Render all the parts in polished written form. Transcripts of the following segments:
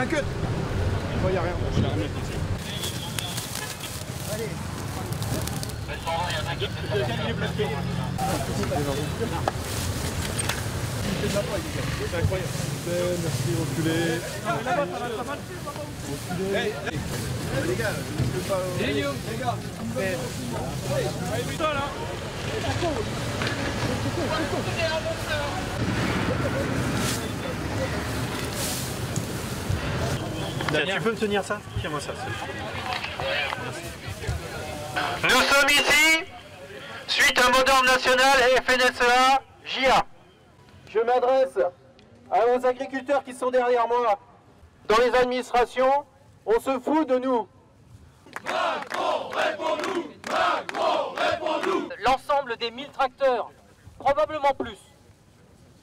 un cut. Oh, y a rien. Je l'ai remis ici. Allez. Il est bloqué. C'est incroyable. Merci, reculez. Reculez. Les gars, je peux pas. Les gars. Allez, putain là. Tiens, tu peux me tenir ça? Tiens-moi ça. Nous sommes ici, suite à mot d'ordre national et FNSEA, JA. Je m'adresse à nos agriculteurs qui sont derrière moi. Dans les administrations, on se fout de nous. Macron, réponds-nous! Macron, réponds-nous! L'ensemble des 1000 tracteurs, probablement plus,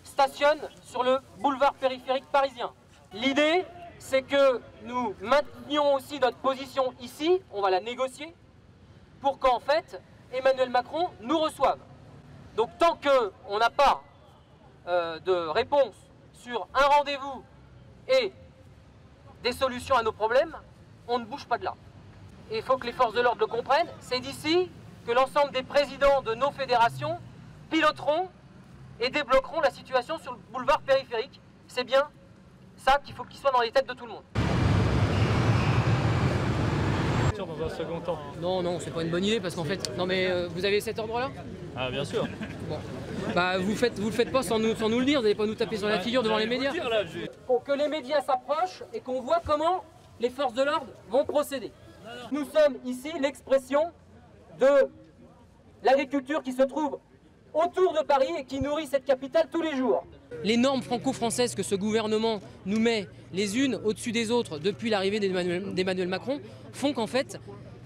stationnent sur le boulevard périphérique parisien. L'idée, c'est que nous maintenions aussi notre position ici, on va la négocier, pour qu'en fait, Emmanuel Macron nous reçoive. Donc tant qu'on n'a pas de réponse sur un rendez-vous et des solutions à nos problèmes, on ne bouge pas de là. Et il faut que les forces de l'ordre le comprennent, c'est d'ici que l'ensemble des présidents de nos fédérations piloteront et débloqueront la situation sur le boulevard périphérique. C'est bien ça qu'il faut qu'il soit dans les têtes de tout le monde. Dans un second temps. Non, c'est pas une bonne idée parce qu'en fait, non mais vous avez cet ordre-là? Ah bien sûr. Bon. Bah vous le faites pas sans nous le dire, vous n'allez pas nous taper sur la figure devant les médias. Pour que les médias s'approchent et qu'on voit comment les forces de l'ordre vont procéder. Nous sommes ici l'expression de l'agriculture qui se trouve autour de Paris et qui nourrit cette capitale tous les jours. Les normes franco-françaises que ce gouvernement nous met les unes au-dessus des autres depuis l'arrivée d'Emmanuel Macron font qu'en fait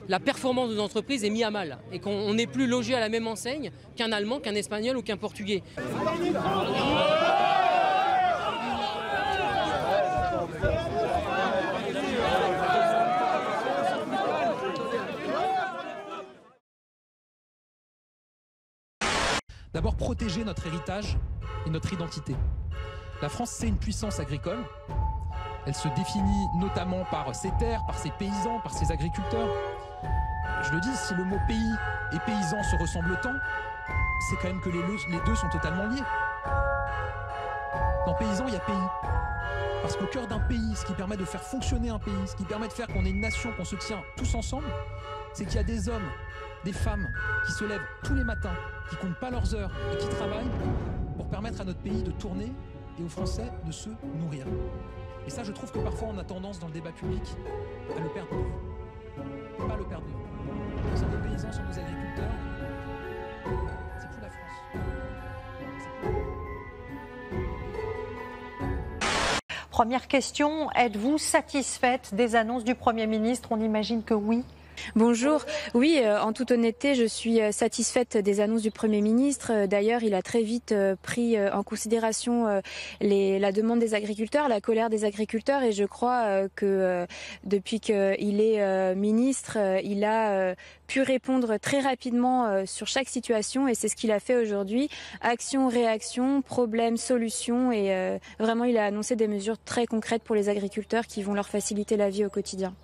la performance de nos entreprises est mise à mal et qu'on n'est plus logé à la même enseigne qu'un Allemand, qu'un Espagnol ou qu'un Portugais. D'abord, protéger notre héritage et notre identité. La France, c'est une puissance agricole. Elle se définit notamment par ses terres, par ses paysans, par ses agriculteurs. Je le dis, si le mot pays et paysan se ressemblent tant, c'est quand même que les deux sont totalement liés. Dans paysan, il y a pays. Parce qu'au cœur d'un pays, ce qui permet de faire fonctionner un pays, ce qui permet de faire qu'on ait une nation, qu'on se tient tous ensemble, c'est qu'il y a des hommes, des femmes qui se lèvent tous les matins, qui comptent pas leurs heures et qui travaillent pour permettre à notre pays de tourner et aux Français de se nourrir. Et ça, je trouve que parfois on a tendance dans le débat public à le perdre de vue. Pas le perdre de vue. Sans nos paysans, sans nos agriculteurs, c'est plus la France. Première question, êtes-vous satisfaite des annonces du Premier ministre? On imagine que oui. Bonjour. Oui, en toute honnêteté, je suis satisfaite des annonces du Premier ministre. D'ailleurs, il a très vite pris en considération la demande des agriculteurs, la colère des agriculteurs, et je crois que depuis qu'il est ministre, il a pu répondre très rapidement sur chaque situation, et c'est ce qu'il a fait aujourd'hui. Action, réaction, problème, solution, et vraiment il a annoncé des mesures très concrètes pour les agriculteurs qui vont leur faciliter la vie au quotidien.